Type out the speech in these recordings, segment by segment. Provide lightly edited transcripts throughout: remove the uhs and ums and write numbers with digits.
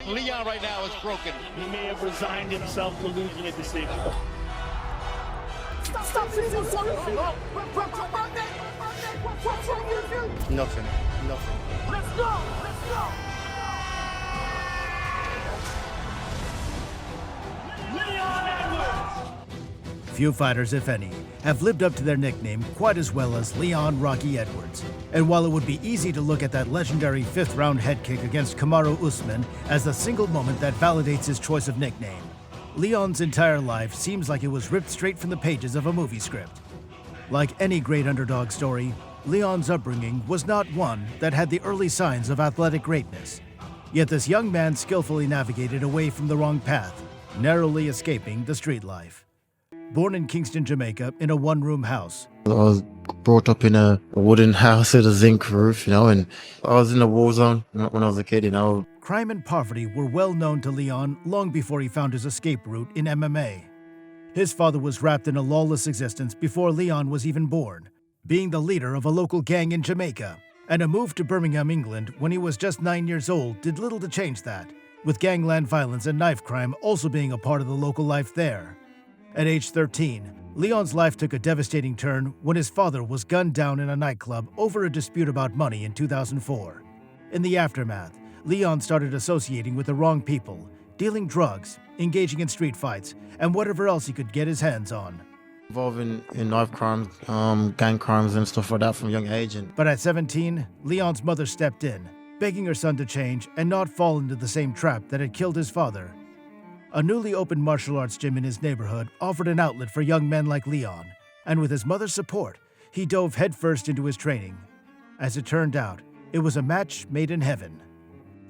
Leon right now is broken. He may have resigned himself to losing a decision. Stop this! Nothing. Let's go! Leon Edwards! Few fighters, if any, have lived up to their nickname quite as well as Leon Rocky Edwards. And while it would be easy to look at that legendary fifth-round head kick against Kamaru Usman as the single moment that validates his choice of nickname, Leon's entire life seems like it was ripped straight from the pages of a movie script. Like any great underdog story, Leon's upbringing was not one that had the early signs of athletic greatness. Yet this young man skillfully navigated away from the wrong path, narrowly escaping the street life. Born in Kingston, Jamaica, in a one-room house. I was brought up in a wooden house with a zinc roof, and I was in a war zone when I was a kid, Crime and poverty were well known to Leon long before he found his escape route in MMA. His father was wrapped in a lawless existence before Leon was even born, being the leader of a local gang in Jamaica. And a move to Birmingham, England, when he was just 9 years old did little to change that, with gangland violence and knife crime also being a part of the local life there. At age 13, Leon's life took a devastating turn when his father was gunned down in a nightclub over a dispute about money in 2004. In the aftermath, Leon started associating with the wrong people, dealing drugs, engaging in street fights, and whatever else he could get his hands on. Involved in knife crimes, gang crimes and stuff like that from a young age. But at 17, Leon's mother stepped in, begging her son to change and not fall into the same trap that had killed his father. A newly opened martial arts gym in his neighborhood offered an outlet for young men like Leon, and with his mother's support, he dove headfirst into his training. As it turned out, it was a match made in heaven.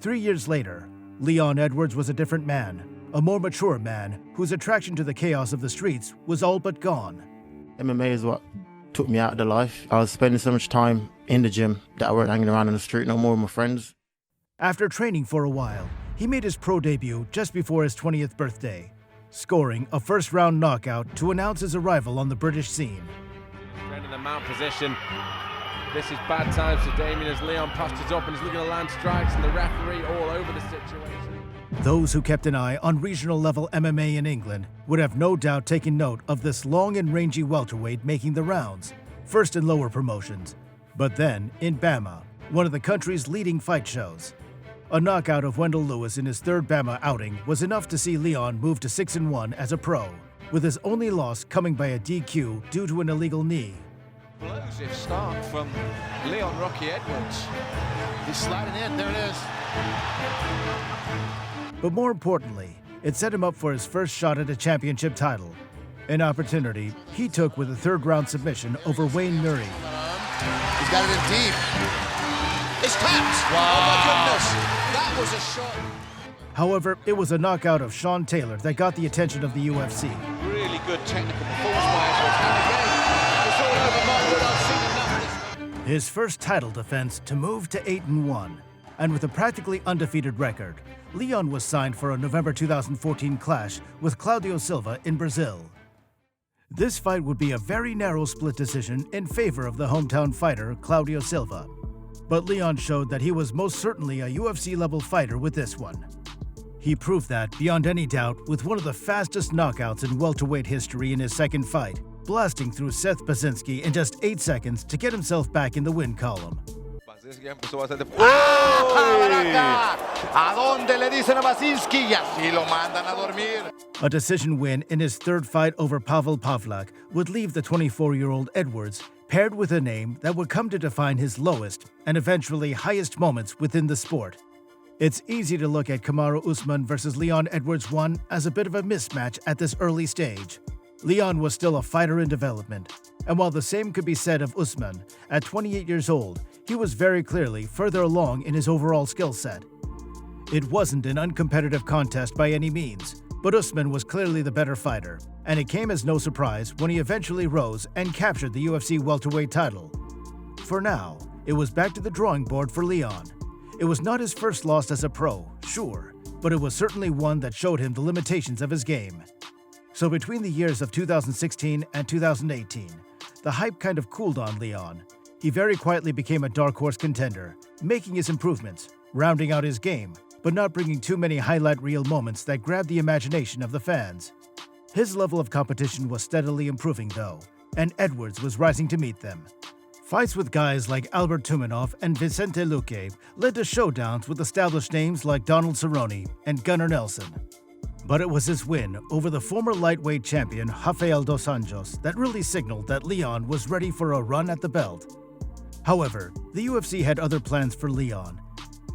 3 years later, Leon Edwards was a different man, a more mature man whose attraction to the chaos of the streets was all but gone. MMA is what took me out of the life. I was spending so much time in the gym that I weren't hanging around in the street no more with my friends. After training for a while, he made his pro debut just before his 20th birthday, scoring a first-round knockout to announce his arrival on the British scene. In the mount position. This is bad times for Damien as Leon postures up and he's looking to land strikes and the referee all over the situation. Those who kept an eye on regional-level MMA in England would have no doubt taken note of this long and rangy welterweight making the rounds, first in lower promotions, but then in Bama, one of the country's leading fight shows. A knockout of Wendell Lewis in his third Bama outing was enough to see Leon move to 6-1 as a pro, with his only loss coming by a DQ due to an illegal knee. Explosive start from Leon Rocky Edwards. He's sliding in, there it is. But more importantly, it set him up for his first shot at a championship title, an opportunity he took with a third-round submission over Wayne Murray. He's got it in deep. It's tapped! Wow. Oh my goodness! That was a shot. However, it was a knockout of Sean Taylor that got the attention of the UFC. Really good technical performance by Edwards. And again, it's all over Margaret. I've seen enough. His first title defense to move to 8-1. And with a practically undefeated record, Leon was signed for a November 2014 clash with Claudio Silva in Brazil. This fight would be a very narrow split decision in favor of the hometown fighter, Claudio Silva. But Leon showed that he was most certainly a UFC-level fighter with this one. He proved that beyond any doubt with one of the fastest knockouts in welterweight history in his second fight, blasting through Seth Basinski in just 8 seconds to get himself back in the win column. A decision win in his third fight over Pavel Pavlak would leave the 24-year-old Edwards paired with a name that would come to define his lowest and eventually highest moments within the sport. It's easy to look at Kamaru Usman versus Leon Edwards 1 as a bit of a mismatch at this early stage. Leon was still a fighter in development, and while the same could be said of Usman, at 28 years old, he was very clearly further along in his overall skill set. It wasn't an uncompetitive contest by any means, but Usman was clearly the better fighter, and it came as no surprise when he eventually rose and captured the UFC welterweight title. For now, it was back to the drawing board for Leon. It was not his first loss as a pro, sure, but it was certainly one that showed him the limitations of his game. So between the years of 2016 and 2018, the hype kind of cooled on Leon. He very quietly became a dark horse contender, making his improvements, rounding out his game, but not bringing too many highlight reel moments that grabbed the imagination of the fans. His level of competition was steadily improving though, and Edwards was rising to meet them. Fights with guys like Albert Tumenov and Vicente Luque led to showdowns with established names like Donald Cerrone and Gunnar Nelson. But it was his win over the former lightweight champion Rafael dos Anjos that really signaled that Leon was ready for a run at the belt. However, the UFC had other plans for Leon,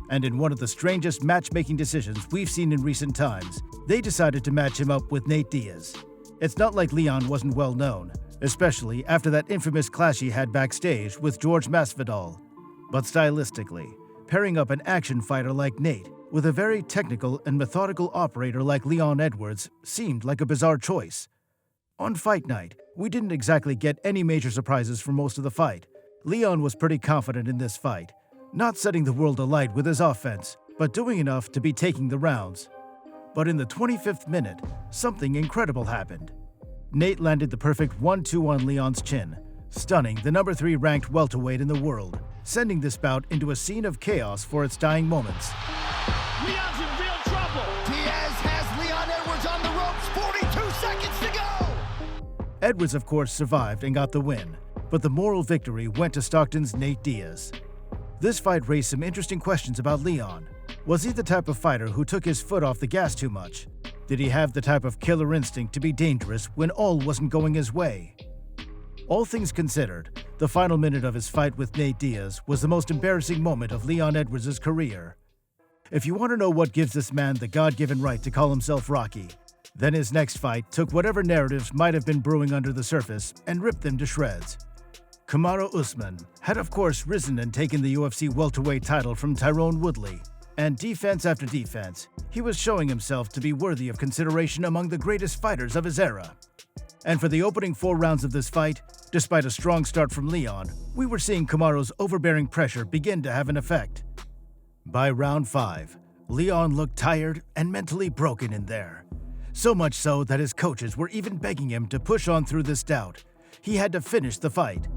and in one of the strangest matchmaking decisions we've seen in recent times, they decided to match him up with Nate Diaz. It's not like Leon wasn't well known, especially after that infamous clash he had backstage with George Masvidal. But stylistically, pairing up an action fighter like Nate with a very technical and methodical operator like Leon Edwards seemed like a bizarre choice. On fight night, we didn't exactly get any major surprises for most of the fight. Leon was pretty confident in this fight, not setting the world alight with his offense, but doing enough to be taking the rounds. But in the 25th minute, something incredible happened. Nate landed the perfect 1-2 on Leon's chin, stunning the number 3 ranked welterweight in the world, sending this bout into a scene of chaos for its dying moments. Leon's in real trouble. Diaz has Leon Edwards on the ropes, 42 seconds to go! Edwards, of course, survived and got the win, but the moral victory went to Stockton's Nate Diaz. This fight raised some interesting questions about Leon. Was he the type of fighter who took his foot off the gas too much? Did he have the type of killer instinct to be dangerous when all wasn't going his way? All things considered, the final minute of his fight with Nate Diaz was the most embarrassing moment of Leon Edwards' career. If you want to know what gives this man the God-given right to call himself Rocky, then his next fight took whatever narratives might have been brewing under the surface and ripped them to shreds. Kamaru Usman had of course risen and taken the UFC welterweight title from Tyrone Woodley, and defense after defense, he was showing himself to be worthy of consideration among the greatest fighters of his era. And for the opening 4 rounds of this fight, despite a strong start from Leon, we were seeing Kamaru's overbearing pressure begin to have an effect. By round 5, Leon looked tired and mentally broken in there. So much so that his coaches were even begging him to push on through this bout. He had to finish the fight.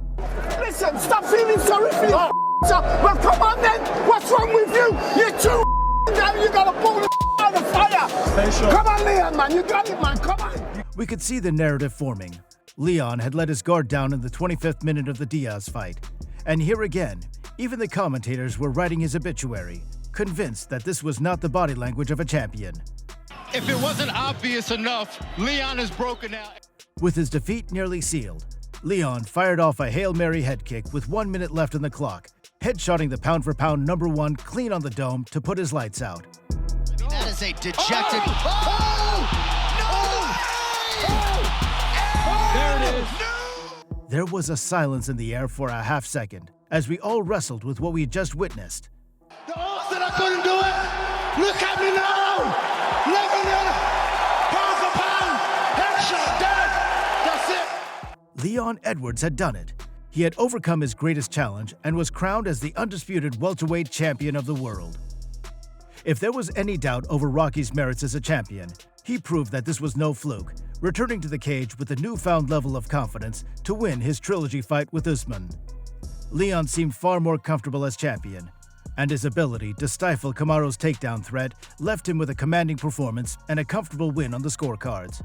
Listen, stop feeling sorry for your well, come on then. What's wrong with you? You're too down. You gotta pull the out of fire. Sure. Come on, Leon, man. You got it, man. Come on. We could see the narrative forming. Leon had let his guard down in the 25th minute of the Diaz fight. And here again, even the commentators were writing his obituary, convinced that this was not the body language of a champion. If it wasn't obvious enough, Leon is broken now. With his defeat nearly sealed, Leon fired off a Hail Mary head kick with 1 minute left on the clock, headshotting the pound-for-pound number 1 clean on the dome to put his lights out. That is a dejected... There it is. There was a silence in the air for a half second as we all wrestled with what we had just witnessed. The odds that I couldn't do it. Look at me now. Look at me. Pound for pound. Headshot. Dead. That's it. Leon Edwards had done it. He had overcome his greatest challenge and was crowned as the undisputed welterweight champion of the world. If there was any doubt over Rocky's merits as a champion, he proved that this was no fluke, returning to the cage with a newfound level of confidence to win his trilogy fight with Usman. Leon seemed far more comfortable as champion, and his ability to stifle Kamaru's takedown threat left him with a commanding performance and a comfortable win on the scorecards.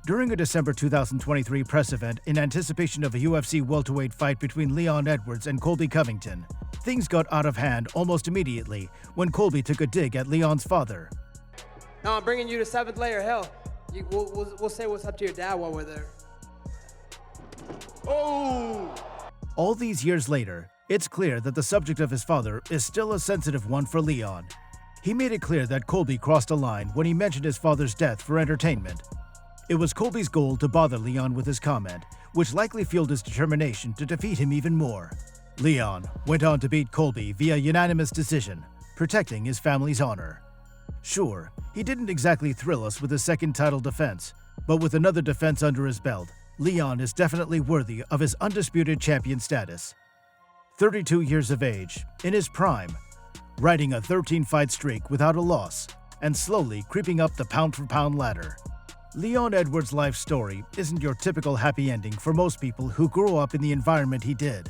During a December 2023 press event in anticipation of a UFC welterweight fight between Leon Edwards and Colby Covington, things got out of hand almost immediately when Colby took a dig at Leon's father. No, I'm bringing you to 7th layer hell. We'll say what's up to your dad while we're there. Oh! All these years later, it's clear that the subject of his father is still a sensitive one for Leon. He made it clear that Colby crossed a line when he mentioned his father's death for entertainment. It was Colby's goal to bother Leon with his comment, which likely fueled his determination to defeat him even more. Leon went on to beat Colby via unanimous decision, protecting his family's honor. Sure, he didn't exactly thrill us with his second title defense, but with another defense under his belt, Leon is definitely worthy of his undisputed champion status. 32 years of age, in his prime, riding a 13-fight streak without a loss, and slowly creeping up the pound-for-pound ladder. Leon Edwards' life story isn't your typical happy ending for most people who grew up in the environment he did.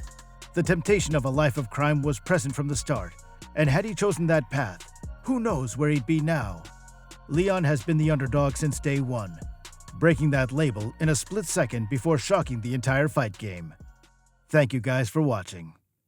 The temptation of a life of crime was present from the start, and had he chosen that path, who knows where he'd be now? Leon has been the underdog since day one, breaking that label in a split second before shocking the entire fight game. Thank you guys for watching.